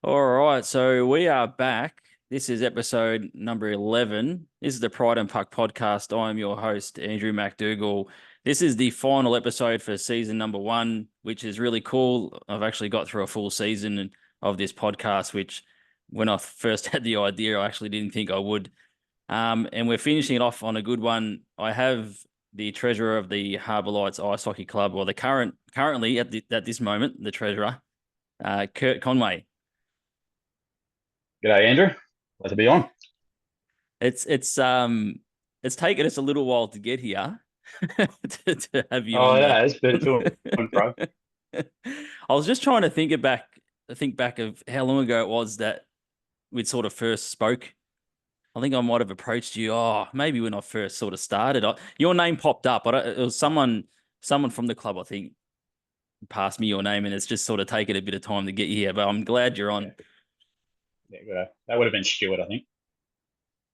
All right, so we are back. This is episode number 11. This is the Pride and Puck podcast. I'm your host, Andrew McDougall. This is the final episode for season number 1, which is really cool. I've actually got through a full season of this podcast, which when I first had the idea, I actually didn't think I would. And we're finishing it off on a good one. I have the treasurer of the Harbour Lights Ice Hockey Club, or the currently at this moment, the treasurer, Kurt Conway. G'day, Andrew. Glad to be on. It's taken us a little while to get here to have you Oh, on yeah, it's been to and fro. the. I was just trying to think back of how long ago it was that we'd sort of first spoke. I think I might have approached you. Oh, maybe when I first sort of started. Your name popped up. It was someone from the club, I think, passed me your name, and it's just sort of taken a bit of time to get you here. But I'm glad you're Yeah, on. yeah, that would have been Stuart, I think.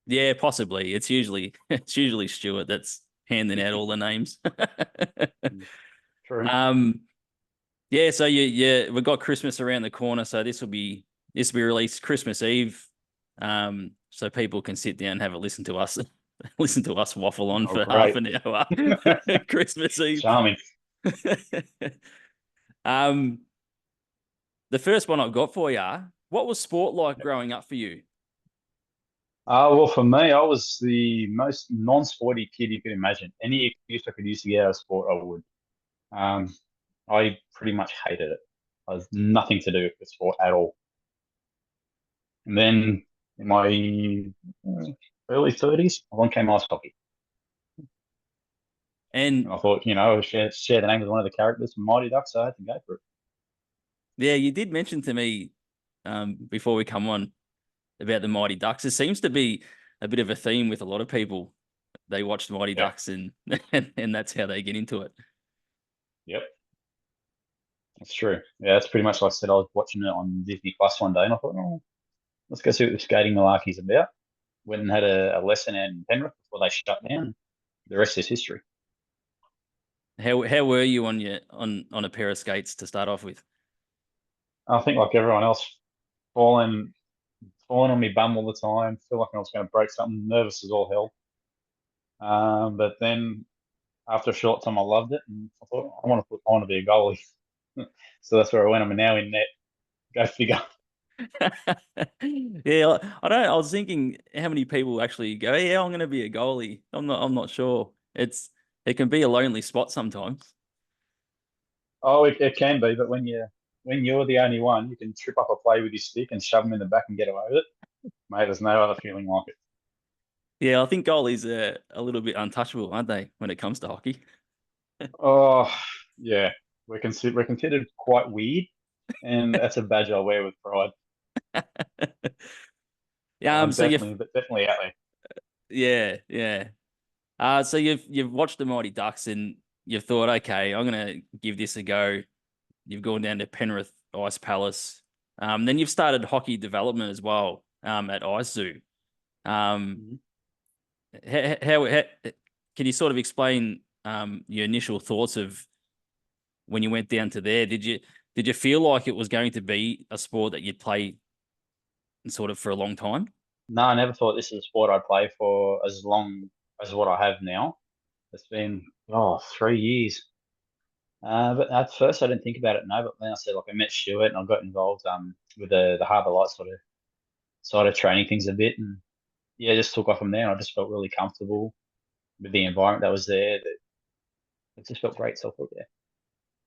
Yeah, possibly. It's usually Stuart that's handing out all the names. Mm, true. um, yeah. So we've got Christmas around the corner, so this will be released Christmas Eve. So people can sit down and have a listen to us, listen to us waffle on Oh, for half great. an hour. Christmas Eve. Charming. um, the first one I've got for you. What was sport like growing up for you? Well, for me, I was the most non-sporty kid you could imagine. Any excuse I could use to get out of sport, I would. Um, I pretty much hated it. I was nothing to do with sport at all. And then in my early 30s, along came ice hockey. And And I thought, share the name with one of the characters from Mighty Ducks, so I had to go for it. yeah, you did mention to me before we come on about the Mighty Ducks. There seems to be a bit of a theme with a lot of people. They watch the Mighty Yeah. Ducks and that's how they get into it. Yep. That's true. Yeah, that's pretty much like I said. I was watching it on Disney Plus one day, and I thought, oh, let's go see what the skating malarkey's about. Went and had a lesson in Penrith before they shut down. The rest is history. How were you on a pair of skates to start off with? I think like everyone else, falling falling on my bum all the time. Feel like I was going to break something. Nervous as all hell. But then after a short time, I loved it, and I thought I want to be a goalie. So that's where I went. I'm now in net. Go figure. Yeah, I don't. I was thinking how many people actually go, "Yeah, I'm going to be a goalie." I'm not sure. It can be a lonely spot sometimes. Oh, it can be, but when you're the only one, you can trip up a play with your stick and shove them in the back and get away with it. Mate, there's no other feeling like it. Yeah, I think goalies are a little bit untouchable, aren't they, when it comes to hockey? Oh, yeah. We're considered quite weird, and that's a badge I wear with pride. Yeah. So Definitely out there. yeah. So you've watched the Mighty Ducks and you've thought, okay, I'm gonna give this a go. You've gone down to Penrith Ice Palace. Then you've started hockey development as well, at Ice Zoo. Um, Mhm. how can you sort of explain your initial thoughts of when you went down to there? Did you feel like it was going to be a sport that you'd play sort of for a long time? No, I never thought this is a sport I'd play for as long as what I have now. It's been 3 years. But at first I didn't think about it, no. But then I said, like, I met Stuart and I got involved with the Harbour Light sort of training things a bit, and yeah, just took off from there. And I just felt really comfortable with the environment that was there. That it just felt great. So I thought, yeah.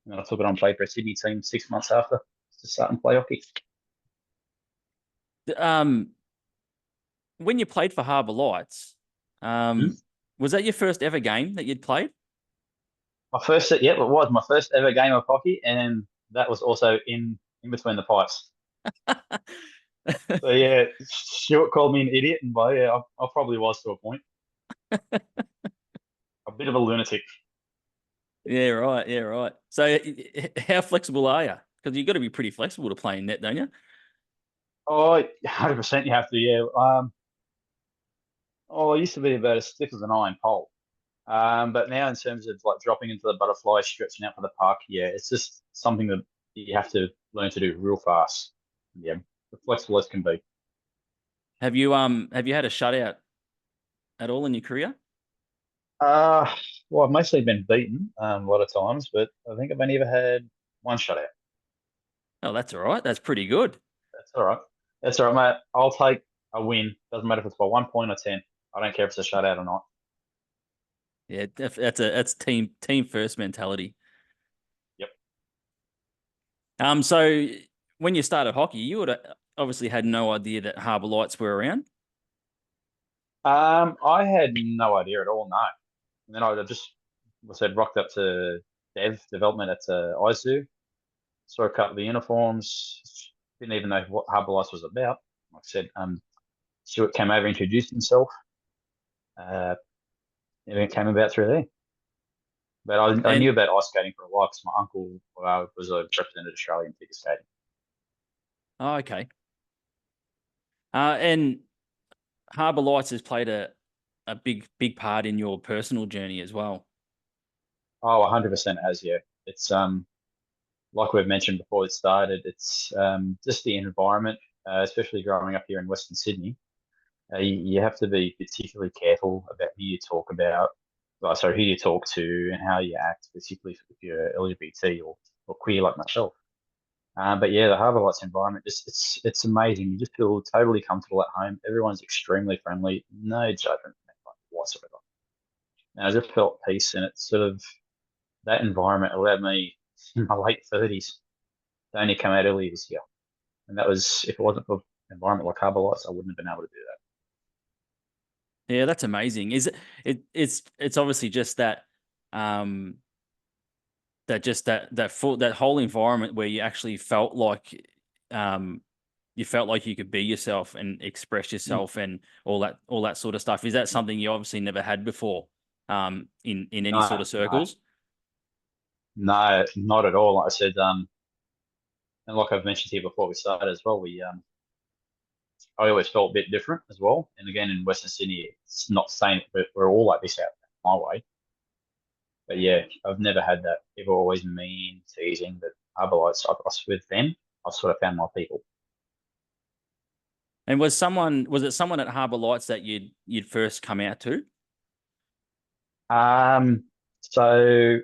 And then I took it on, played for a Sydney team 6 months after to start and play hockey. Um, when you played for Harbour Lights, Mhm. was that your first ever game that you'd played? It was my first ever game of hockey, and that was also in between the pipes. So yeah, Stuart called me an idiot, and well, yeah, I probably was to a point. A bit of a lunatic. Yeah, right. Yeah, right. So, how flexible are you? Because you've got to be pretty flexible to play in net, don't you? Oh, 100% you have to, yeah. I used to be about as stiff as an iron pole. But now in terms of like dropping into the butterfly, stretching out for the puck, yeah, it's just something that you have to learn to do real fast. Yeah. flexible as can be. Have you had a shutout at all in your career? Uh, well, I've mostly been beaten a lot of times, but I think I've only ever had one shutout. Oh, that's all right. That's pretty good. That's all right. That's all right, mate. I'll take a win. Doesn't matter if it's by 1 point or 10. I don't care if it's a shutout or not. Yeah, that's team first mentality. Yep. So when you started hockey, you would have obviously had no idea that Harbour Lights were around. I had no idea at all, no. And then I just, I said, rocked up to development at ISU, saw a couple of the uniforms, didn't even know what Harbour Lights was about. Like I said, Stuart came over, introduced himself, uh, and it came about through there. But I And knew about ice skating for a while because my uncle was a represented Australian figure skating. oh, okay. And Harbour Lights has played a big part in your personal journey as well. Oh, 100% has, yeah. It's like we've mentioned before it started, it's just the environment, especially growing up here in Western Sydney. You have to be particularly careful about who you talk about, sorry, who you talk to and how you act, particularly if you're LGBT or queer like myself. But yeah, the Harbour Lights environment, just it's amazing. You just feel totally comfortable at home. Everyone's extremely friendly, no judgment whatsoever. And I just felt peace, and it's sort of that environment allowed me in my late 30s to only come out earlier this year. And that was, if it wasn't for an environment like Harbour Lights, I wouldn't have been able to do that. Yeah, that's amazing. Is it's obviously just that um that whole environment where you actually felt like um you felt like you could be yourself and express Mm. yourself and all that sort of stuff. Is that something you obviously never had before in any sort No, of no, circles? no, not at all. Like I said, and like I've mentioned here before we started as well, I always felt a bit different as well. And again, in Western Sydney, it's not saying that we're all like this out my way. But yeah, I've never had that. People were always mean, teasing, but Harbour Lights, with them, I've sort of found my people. And was it someone at Harbour Lights that you'd first come out to? Um, so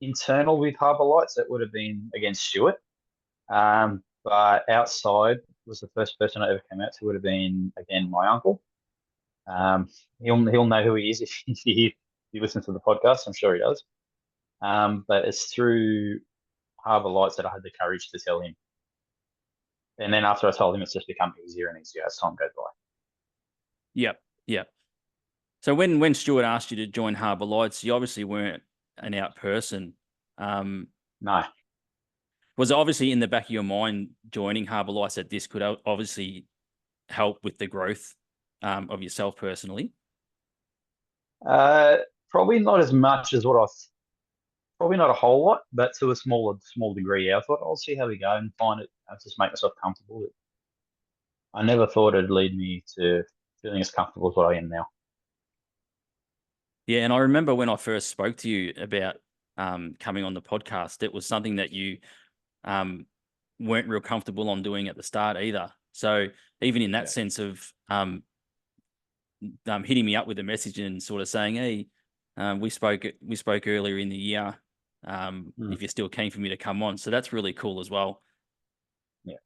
internal with Harbour Lights, it would have been against Stuart. But outside was the first person I ever came out to would have been again my uncle. Um, he'll know who he is if he listens to the podcast. I'm sure he does. But it's through Harbour Lights that I had the courage to tell him. And then after I told him, it's just become easier and easier as time goes by. Yep, yep. So when Stuart asked you to join Harbour Lights, you obviously weren't an out person. Um, No, was it obviously in the back of your mind joining Harbour Lights that this could obviously help with the growth of yourself personally? uh, probably not as much as probably not a whole lot, but to a small degree. Yeah, I thought I'll see how we go and find it. I'll just make myself comfortable. I never thought it'd lead me to feeling as comfortable as what I am now. Yeah, and I remember when I first spoke to you about coming on the podcast, it was something that you um, weren't real comfortable on doing at the start either. So even in that Yeah. sense of hitting me up with a message and sort of saying, "Hey, we spoke earlier in the year. Mm. If you're still keen for me to come on," so that's really cool as well. Yeah.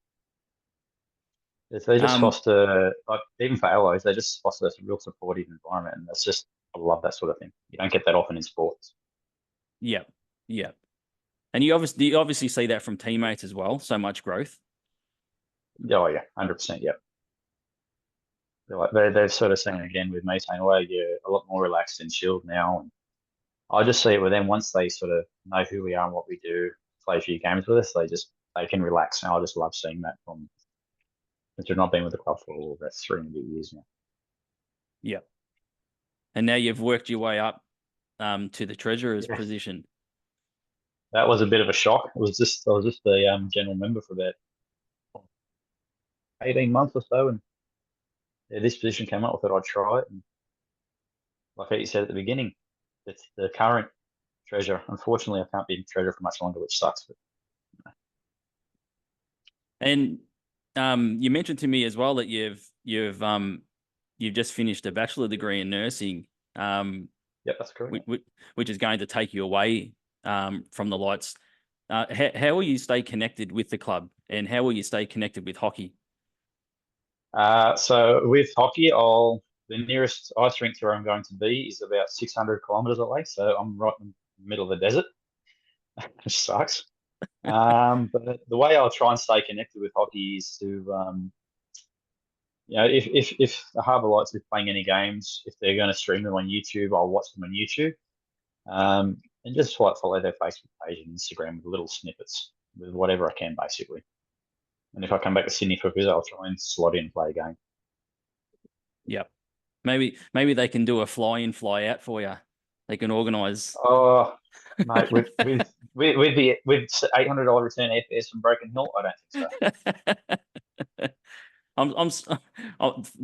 They just Um, foster, like even for allies, they just foster this real supportive environment, and that's just I love that sort of thing. You don't get that often in sports. yeah, yeah, and you obviously see that from teammates as well. So much growth. Oh yeah, 100%. Yeah. They're sort of saying again with me saying, "Well, you're a lot more relaxed and chilled now." And I just see it with them once they sort of know who we are and what we do, play a few games with us, they can relax, and I just love seeing that from since we've not been with the club for about 3 and a bit years now. Yeah, and now you've worked your way up to the treasurer's Yeah, position. that was a bit of a shock. I was just the general member for about 18 months or so, and yeah, this position came up. I thought I'd try it, and like you said at the beginning, it's the current treasurer. Unfortunately, I can't be treasurer for much longer, which sucks. But And You mentioned to me as well that you've just finished a bachelor degree in nursing, Yep, that's correct. which is going to take you away from the lights. How will you stay connected with the club, and how will you stay connected with hockey? So with hockey, the nearest ice rink to where I'm going to be is about 600 kilometers away. So I'm right in the middle of the desert, which sucks. But the way I'll try and stay connected with hockey is to, if the Harbour Lights is playing any games, if they're going to stream them on YouTube, I'll watch them on YouTube. And just like follow their Facebook page and Instagram with little snippets with whatever I can, basically. And if I come back to Sydney for a visit, I'll try and slot in and play a game. Yep. Maybe they can do a fly in, fly out for you. They can organise. Oh, mate, with $800 return airfares from Broken Hill, I don't think so.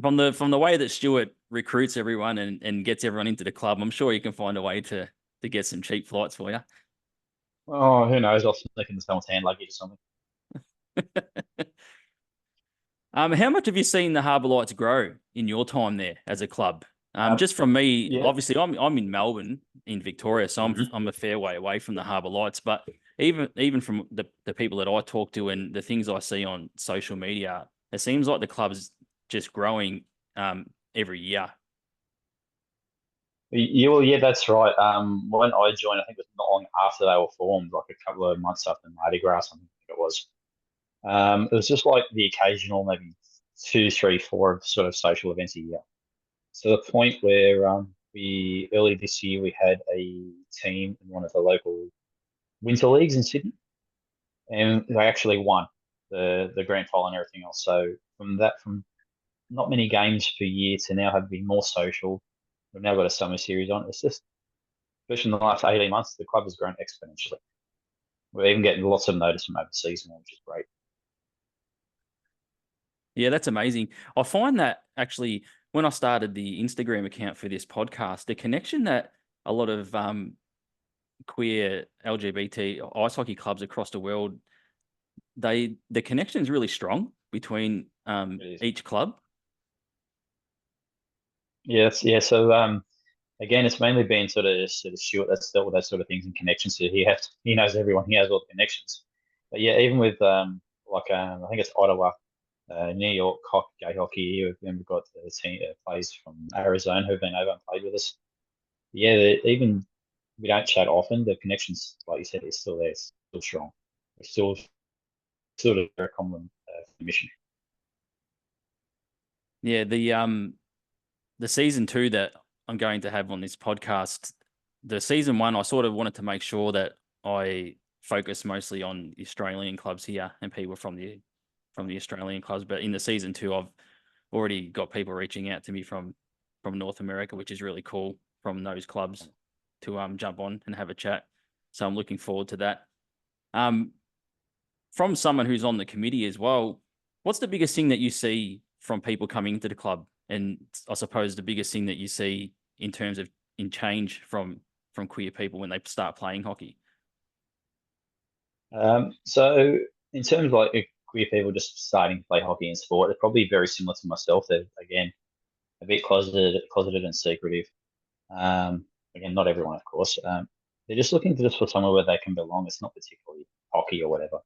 From the way that Stuart recruits everyone and gets everyone into the club, I'm sure you can find a way to get some cheap flights for you. Oh, who knows? I'll sneak into someone's hand luggage or something. How much have you seen the Harbour Lights grow in your time there as a club? Just from me, Yeah. obviously, I'm in Melbourne, in Victoria, so I'm a fair way away from the Harbour Lights. But even from the people that I talk to and the things I see on social media, it seems like the club's just growing every year. Yeah, that's right. When I joined, I think it was not long after they were formed, like a couple of months after Mardi Gras, I think it was. It was just like the occasional, maybe two, three, four sort of social events a year. To the point where we early this year we had a team in one of the local winter leagues in Sydney, and they actually won the grand final and everything else. So from not many games per year to now have been more social. We've now got a summer series on. It's just, especially in the last 18 months, the club has grown exponentially. We're even getting lots of notice from overseas now, which is great. Yeah, that's amazing. I find that actually when I started the Instagram account for this podcast, the connection that a lot of queer LGBT ice hockey clubs across the world, the connection is really strong between each club. Yeah. So again, it's mainly been sort of Stuart that's dealt with those sort of things and connections. So he knows everyone. He has all the connections. But yeah, even with I think it's Ottawa, New York gay hockey. Then we've got the team players from Arizona who've been over and played with us. Yeah, even we don't chat often. The connections, like you said, is still there. It's still strong. We're still a very common mission. Yeah, the season 2 that I'm going to have on this podcast, the season 1, I sort of wanted to make sure that I focus mostly on the Australian clubs here and people from the Australian clubs. But in the season 2, I've already got people reaching out to me from North America, which is really cool, from those clubs to jump on and have a chat. So I'm looking forward to that. From someone who's on the committee as well, what's the biggest thing that you see from people coming into the club? And I suppose the biggest thing that you see in terms of change from queer people when they start playing hockey? So in terms of like queer people just starting to play hockey and sport, they're probably very similar to myself. They're again a bit closeted and secretive. Again, not everyone, of course. They're just looking for somewhere where they can belong. It's not particularly hockey or whatever.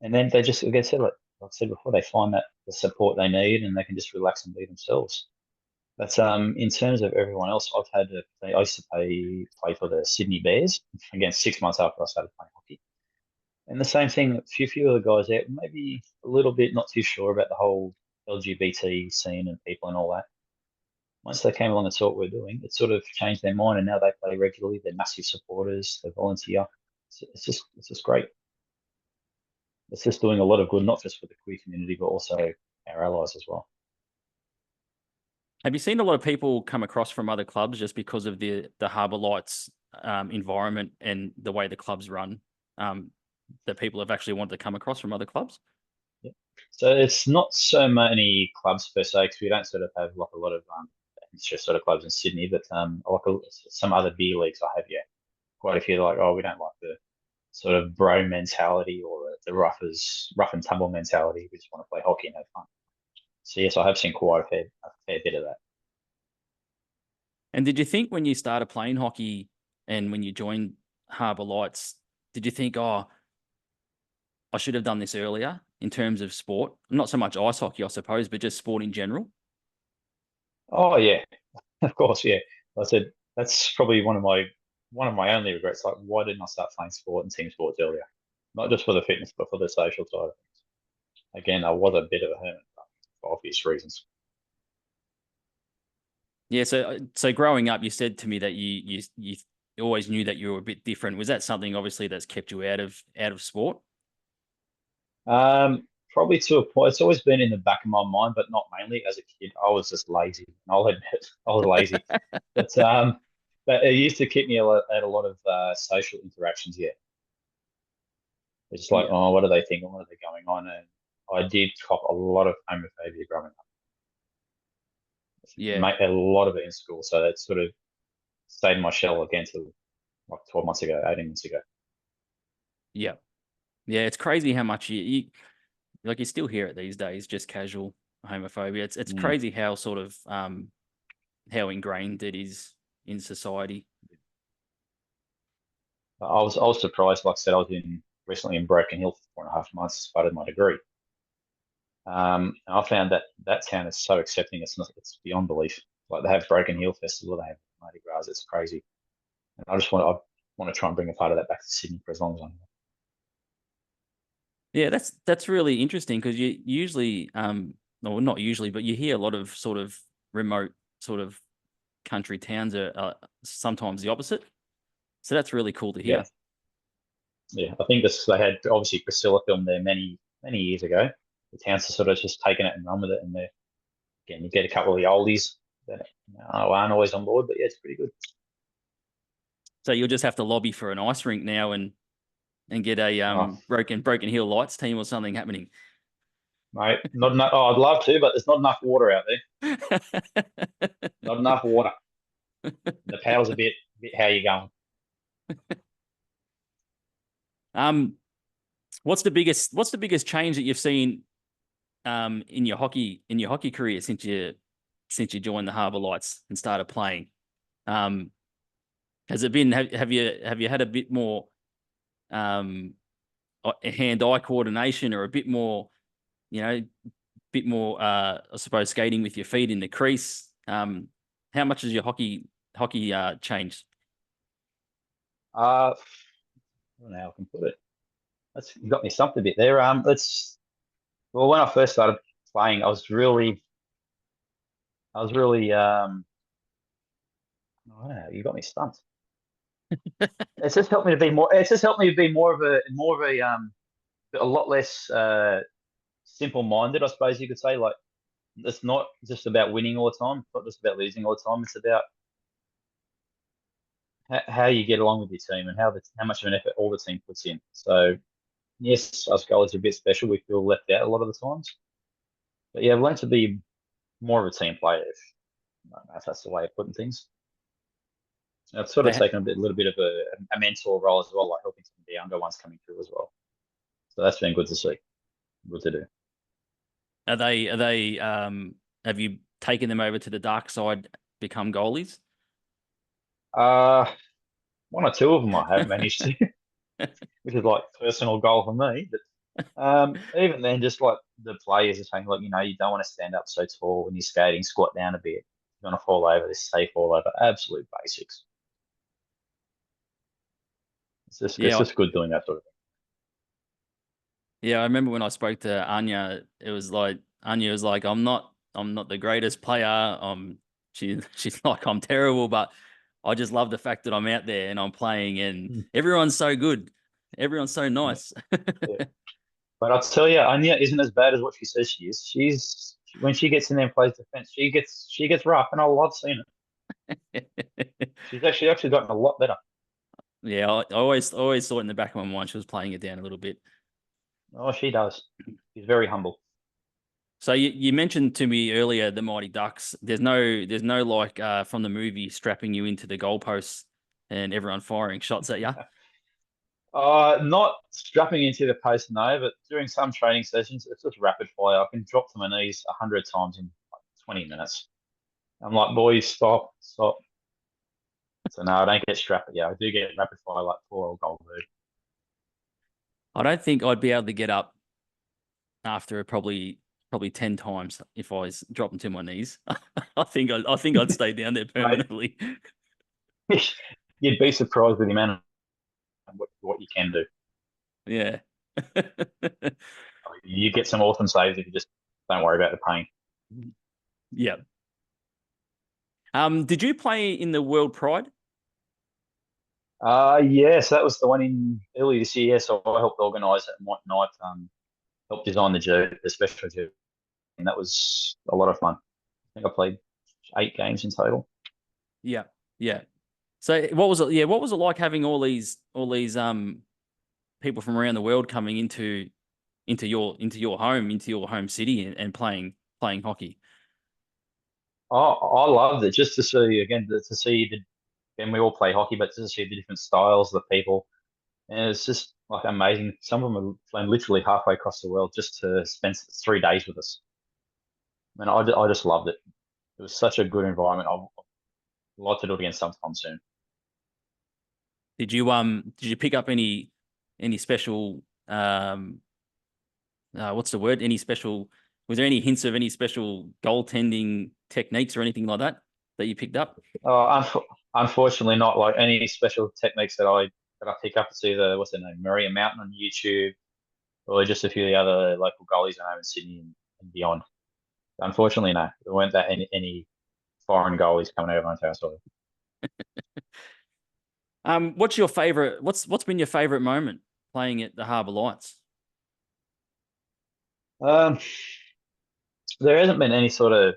And then they just, like I said before, they find that the support they need and they can just relax and be themselves. But in terms of everyone else, I used to play for the Sydney Bears, again, 6 months after I started playing hockey. And the same thing, a few of the guys out, maybe a little bit not too sure about the whole LGBT scene and people and all that. Once they came along and saw what we're doing, it sort of changed their mind, and now they play regularly. They're massive supporters. They volunteer. It's just great. It's just doing a lot of good, not just for the queer community, but also our allies as well. Have you seen a lot of people come across from other clubs just because of the Harbour Lights environment and the way the clubs run, that people have actually wanted to come across from other clubs? Yeah. So it's not so many clubs per se, because we don't sort of have like a lot of just sort of clubs in Sydney, but some other beer leagues I have, yeah, quite a few. Like, oh, we don't like sort of bro mentality or the rough and tumble mentality. We just want to play hockey and have fun. So yes, I have seen quite a fair bit of that. And did you think when you started playing hockey and when you joined Harbour Lights, did you think, oh, I should have done this earlier in terms of sport? Not so much ice hockey, I suppose, but just sport in general. Oh yeah, of course, yeah. I said that's probably one of my only regrets. Like, why didn't I start playing sport and team sports earlier? Not just for the fitness, but for the social side of things. Again, I was a bit of a hermit for obvious reasons. Yeah. So growing up, you said to me that you always knew that you were a bit different. Was that something obviously that's kept you out of sport? Probably to a point. It's always been in the back of my mind, but not mainly. As a kid, I was just lazy. I'll admit, I was lazy. But but it used to keep me at a lot of social interactions. Yeah, it's just like, Yeah. oh, what are they thinking? What are they going on? And I did cop a lot of homophobia growing up. Yeah. Make a lot of it in school, so that sort of stayed in my shell again till like 12 months ago, 18 months ago. Yeah. Yeah. It's crazy how much you like you still hear it these days, just casual homophobia. It's Mm. crazy how sort of how ingrained it is in society. I was surprised. Like I said, I was in recently in Broken Hill for 4.5 months as part of my degree. And I found that that town is so accepting. It's beyond belief. Like they have Broken Hill Festival, they have Mardi Gras. It's crazy. And I want to try and bring a part of that back to Sydney for as long as I'm here. Yeah, that's really interesting because you usually well, not usually, but you hear a lot of sort of remote sort of country towns are sometimes the opposite. So that's really cool to Yeah, hear. yeah. I think this they had obviously Priscilla filmed there many years ago. The town's sort of just taken it and run with it, and again you get a couple of the oldies that aren't always on board, but yeah, it's pretty good. So you'll just have to lobby for an ice rink now and get a Oh, broken hill lights team or something happening. mate, not enough. Oh, I'd love to, but there's not enough water out there. Not enough water. The paddle's a bit how you going. um, what's the biggest change that you've seen in your hockey career since you joined the Harbour Lights and started playing? Um, has it been have you had a bit more um hand-eye coordination or a bit more, bit more I suppose skating with your feet in the crease? How much has your hockey changed? I don't know how I can put it. That's you got me stumped a bit there. Let's. Well, when I first started playing, I was really. I don't know. You got me stumped. It's just helped me to be more. It's just helped me to be a lot less simple-minded, I suppose you could say. Like it's not just about winning all the time. It's not just about losing all the time. It's about how you get along with your team and how much of an effort all the team puts in. So yes, us goalies are a bit special. We feel left out a lot of the times. But yeah, I've learned to be more of a team player. I don't know if that's the way of putting things. I've sort of They taken a little bit of a mentor role as well, like helping some of the younger ones coming through as well. So that's been good to see, good to do. are they have you taken them over to the dark side, become goalies? Uh, one or two of them I have managed to, which is like personal goal for me. But even then, just like the players are saying, like you don't want to stand up so tall when you're skating, squat down a bit. You want to fall over, this safe fall over, absolute basics. It's Yeah, just good doing that sort of yeah. I remember when I spoke to Anya, it was like Anya was like, I'm not the greatest player. She's like, I'm terrible, but I just love the fact that I'm out there and I'm playing, and thing. everyone's so good. Everyone's so Yeah. nice. Yeah. But I'll tell you, Anya isn't as bad as what she says she is. When she gets in there and plays defense, she gets rough, and I love seeing it. She's actually gotten a lot better. Yeah, I always thought in the back of my mind she was playing it down a little bit. Oh, she does. She's very humble. So you mentioned to me earlier the Mighty Ducks. There's no like from the movie strapping you into the goalposts and everyone firing shots at you. Not strapping into the post, no, but during some training sessions, it's just rapid fire. I can drop to my knees 100 times in like 20 minutes. I'm like, boys, stop, stop. So no, I don't get strapped. But yeah, I do get rapid fire like poor old Goldberg. I don't think I'd be able to get up after probably 10 times if I was dropping to my knees. I think I'd stay down there Mate, permanently. you'd be surprised with the amount of what you can do. Yeah. You get some awesome saves if you just don't worry about the pain. Yeah. Did you play in the World Pride? Yes, that was the one in early this year. So I helped organise it and whatnot. Helped design the special jersey, and that was a lot of fun. I think I played 8 games in total. Yeah. Yeah. So what was it? Yeah, what was it like having all these people from around the world coming into your home city and playing hockey? I loved it just to see again to see and we all play hockey, but to see the different styles of the people, and it's just like amazing. Some of them are flown literally halfway across the world just to spend 3 days with us. I mean, I just loved it. It was such a good environment. I'd like to do it again sometime soon. Did you pick up any special what's the word? Any special Was there any hints of any special goaltending techniques or anything like that you picked up? Unfortunately, not like any special techniques that I pick up. It's either what's their name, Maria Mountain on YouTube, or just a few of the other local goalies I know in Sydney and beyond. Unfortunately, no, there weren't that any foreign goalies coming over onto our soil. What's been your favorite moment playing at the Harbour Lights? Um, there hasn't been any sort of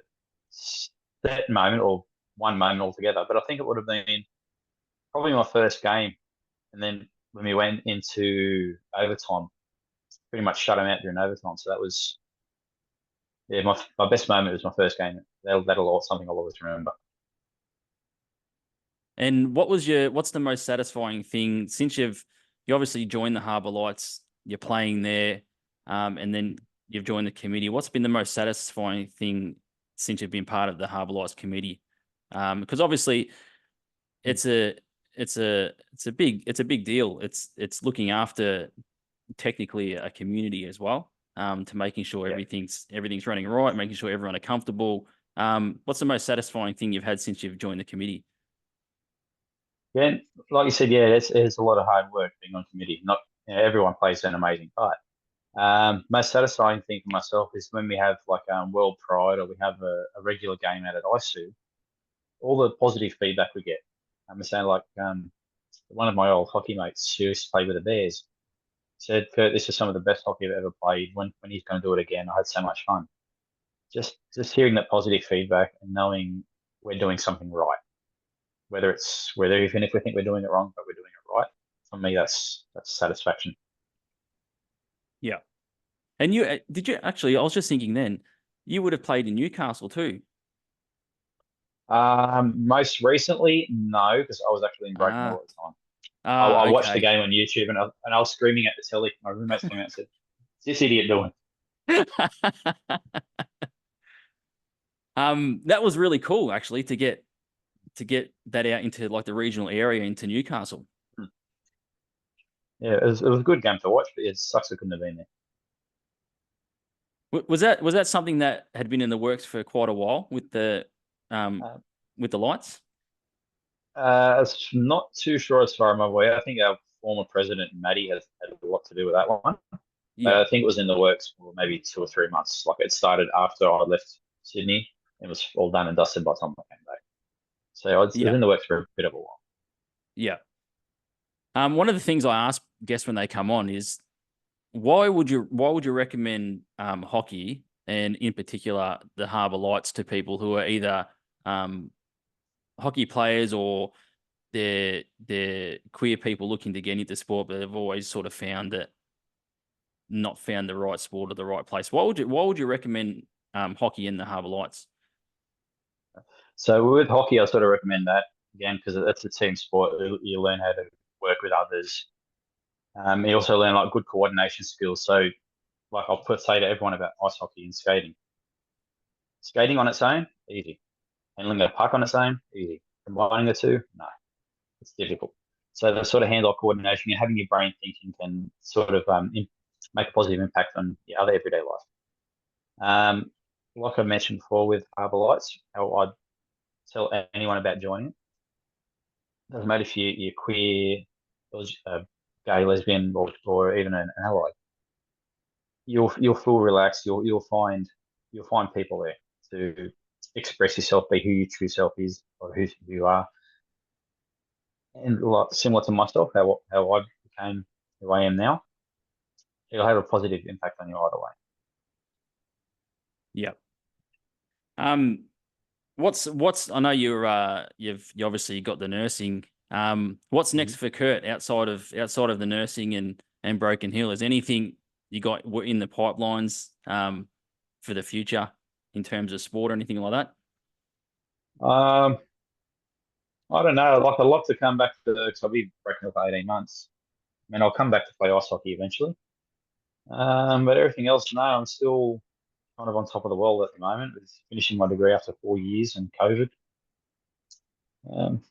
set moment or one moment altogether, but I think it would have been probably my first game, and then when we went into overtime, pretty much shut them out during overtime. So that was yeah, my best moment was my first game. That'll something I'll always remember. And what's the most satisfying thing since you obviously joined the Harbour Lights, you're playing there, and then you've joined the committee. What's been the most satisfying thing since you've been part of the Harbour Lights committee? Because obviously it's a it's a big deal. It's looking after technically a community as well, to making sure Yeah. everything's running right, making sure everyone are comfortable. What's the most satisfying thing you've had since you've joined the committee? Yeah, like you said, yeah, it's a lot of hard work being on committee. Not everyone plays an amazing part. Most satisfying thing for myself is when we have like World Pride or we have a regular game out at ISU, all the positive feedback we get. I'm saying like one of my old hockey mates who used to play with the Bears said, Kurt, this is some of the best hockey I've ever played. When he's going to do it again, I had so much fun. Just hearing that positive feedback and knowing we're doing something right, whether even if we think we're doing it wrong, but we're doing it right. For me, that's satisfaction. Yeah. And did you actually? I was just thinking then, you would have played in Newcastle too. Most recently, no, because I was actually in break middle Ah, at the time. I watched the okay. game on YouTube and I was screaming at the telly. My roommates came out and said, "What's this idiot doing?" That was really cool actually to get that out into like the regional area into Newcastle. Hmm. Yeah, it was a good game to watch, but it sucks I couldn't have been there. Was that something that had been in the works for quite a while um Uh, with the lights? it's not too sure as far as I'm aware. I think our former president Maddie has had a lot to do with that one. Yeah, I think it was in the works for maybe 2 or 3 months. Like it started after I left Sydney. It was all done and dusted by the time I came back. So it was yeah, in the works for a bit of a while. yeah. One of the things I ask guests when they come on is why would you recommend hockey and in particular the Harbour Lights to people who are either um, hockey players or they're queer people looking to get into sport, but they've always sort of not found the right sport or the right place. Why would you recommend hockey in the Harbour Lights? So with hockey, I sort of recommend that again because it's a team sport. You learn how to work with others. He also learned like good coordination skills. So like say to everyone about ice hockey and skating. Skating on its own, easy. Handling the puck on its own, easy. Combining the two, no, it's difficult. So the sort of hand-eye coordination and having your brain thinking can sort of make a positive impact on your other everyday life. Like I mentioned before with Harbour Lights, how I'd tell anyone about joining it. Doesn't matter if you're queer, gay, lesbian, or even an ally. You'll feel relaxed. You'll find people there to express yourself, be who your true self is, or who you are. And like similar to myself, how I became who I am now, it'll have a positive impact on you either way. Yep. What's I know you've you obviously got the nursing. What's next for Kurt outside of the nursing and Broken Hill? Is anything you got in the pipelines for the future in terms of sport or anything like that? Um, I don't know. Like I'd love to come back to because I'll be breaking up for 18 months. I mean, I'll come back to play ice hockey eventually. But everything else, no, I'm still kind of on top of the world at the moment with finishing my degree after 4 years and COVID. Um,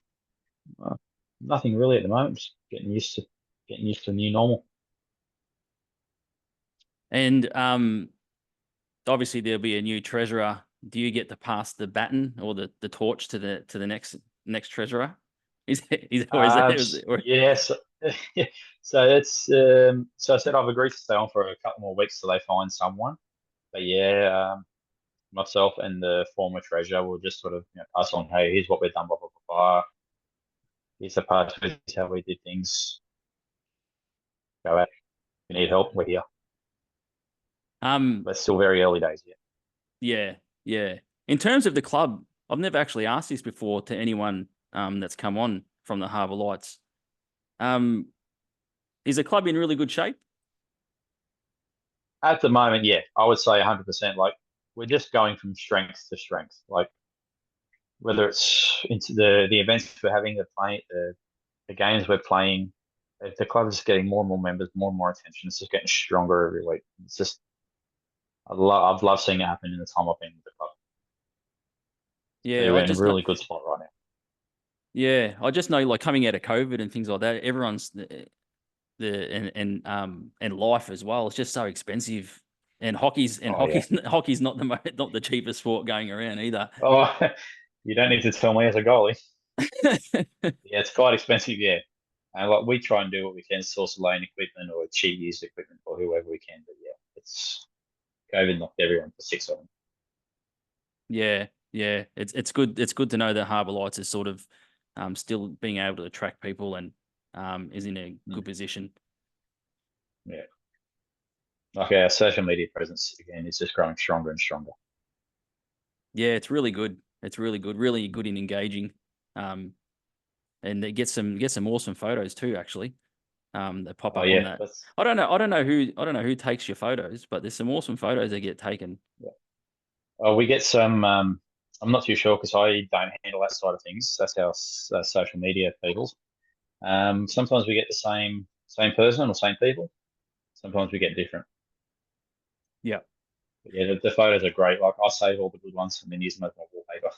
Nothing really at the moment. Just getting used to the new normal. And obviously there'll be a new treasurer. Do you get to pass the baton or the torch to the next treasurer? Yes. So it's so I said I've agreed to stay on for a couple more weeks till they find someone. But yeah, myself and the former treasurer will just sort of pass on, hey, here's what we've done, blah blah blah blah. Here's the past, here's how we did things. Go out. If you need help, we're here. um But still very early days yet. yeah, yeah. In terms of the club, I've never actually asked this before to anyone that's come on from the Harbour Lights. Um, is the club in really good shape? At the moment, yeah, I would say 100%. Like we're just going from strength to strength. Like whether it's into the events we're having, the games we're playing, the club is getting more and more members, more and more attention. It's just getting stronger every week. It's just I've loved seeing it happen in the time I've been with the club. So Yeah, we're in a really good spot right now. I just know like coming out of COVID and things like that, everyone's and life as well. It's just so expensive. And Oh yeah. hockey's not not the cheapest sport going around either. Oh, you don't need to tell me as a goalie. Yeah, it's quite expensive. Yeah, and like we try and do what we can, source loan equipment or cheap used equipment for whoever we can. But yeah, it's COVID knocked everyone for 6 of them. Yeah, yeah. It's good. It's good to know that Harbour Lights is sort of still being able to attract people and is in a good position. Yeah, like our social media presence again is just growing stronger and stronger. Yeah, it's really good. It's really good. Really good in engaging. And they get some awesome photos too, actually. That pop Oh up on yeah, that. that's I don't know who takes your photos, but there's some awesome photos that get taken. yeah. Oh, we get some. I'm not too sure because I don't handle that side of things. That's our social media people's. Sometimes we get the same person or same people. Sometimes we get different. Yeah. But yeah, the photos are great. Like I save all the good ones and then use them as my wallpaper.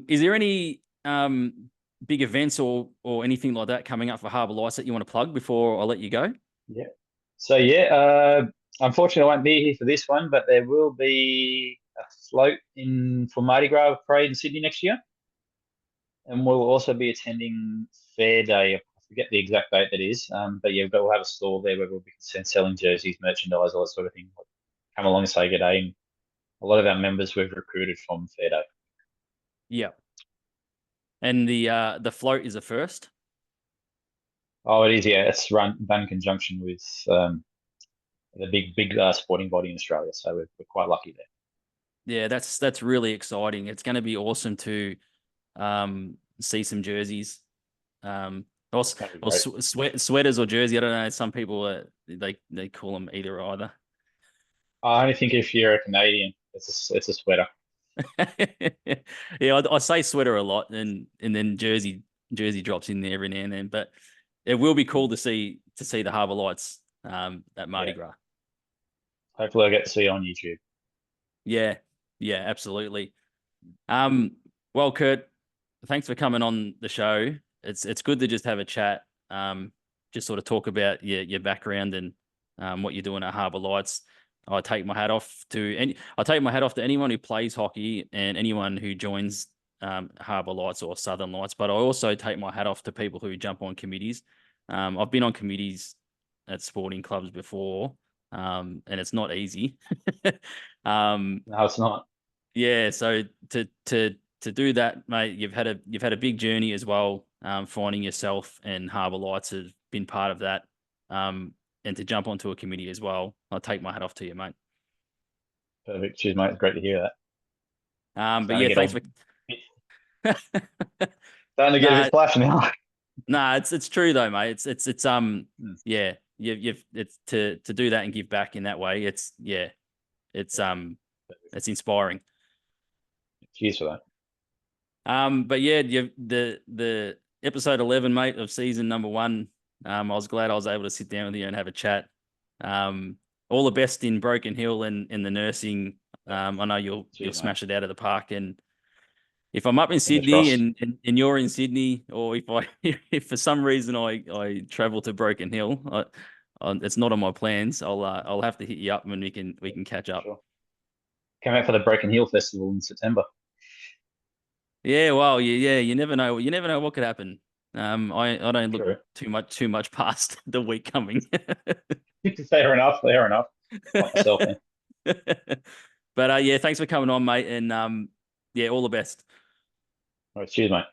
Is there any big events or anything like that coming up for Harbour Lights that you want to plug before I let you go? Yeah. So yeah, unfortunately, I won't be here for this one, but there will be a float in for Mardi Gras parade in Sydney next year, and we'll also be attending Fair Day. I forget the exact date that is, but yeah, we'll have a stall there where we'll be selling jerseys, merchandise, all that sort of thing. Come along and say good day. And a lot of our members we've recruited from Fair Day. Yeah. And the float is a first. Oh, it is. Yeah, it's done in conjunction with the big sporting body in Australia, so we're quite lucky there. Yeah, that's really exciting. It's going to be awesome to see some jerseys. Or, That'd be or great. sweaters or jersey. I don't know. Some people they call them either or either. I only think if you're a Canadian, it's a sweater. Yeah, I say sweater a lot, and then jersey jersey drops in there every now and then. But it will be cool to see the Harbour Lights at Mardi Yeah. Gras. Hopefully, I get to see it on YouTube. Yeah, yeah, absolutely. Well, Kurt, thanks for coming on the show. It's good to just have a chat. Just sort of talk about your background and what you're doing at Harbour Lights. I take my hat off to anyone who plays hockey and anyone who joins Harbour Lights or Southern Lights. But I also take my hat off to people who jump on committees. I've been on committees at sporting clubs before, and it's not easy. No, it's not. Yeah, so to do that, mate, you've had a big journey as well. Finding yourself, and Harbour Lights has been part of that. And to jump onto a committee as well, I'll take my hat off to you, mate. Perfect. Cheers, mate. It's great to hear that. But yeah, thanks for. Starting to get a bit splashy now. Nah, it's true though, mate. It's Mm. yeah, you've it's to do that and give back in that way. It's inspiring. Cheers for that. But yeah, the episode 11, mate, of season number 1. I was glad I was able to sit down with you and have a chat. All the best in Broken Hill and in the nursing. I know you'll smash it out of the park. And if I'm up in Sydney and you're in Sydney, or if for some reason I travel to Broken Hill, it's not on my plans. I'll have to hit you up and we can catch up. Sure. Come out for the Broken Hill Festival in September. Yeah, well, yeah, you never know. You never know what could happen. I don't look too much past the week coming. Fair enough. Fair enough. Like myself, man. But yeah, thanks for coming on, mate, and yeah, all the best. All right, cheers, mate.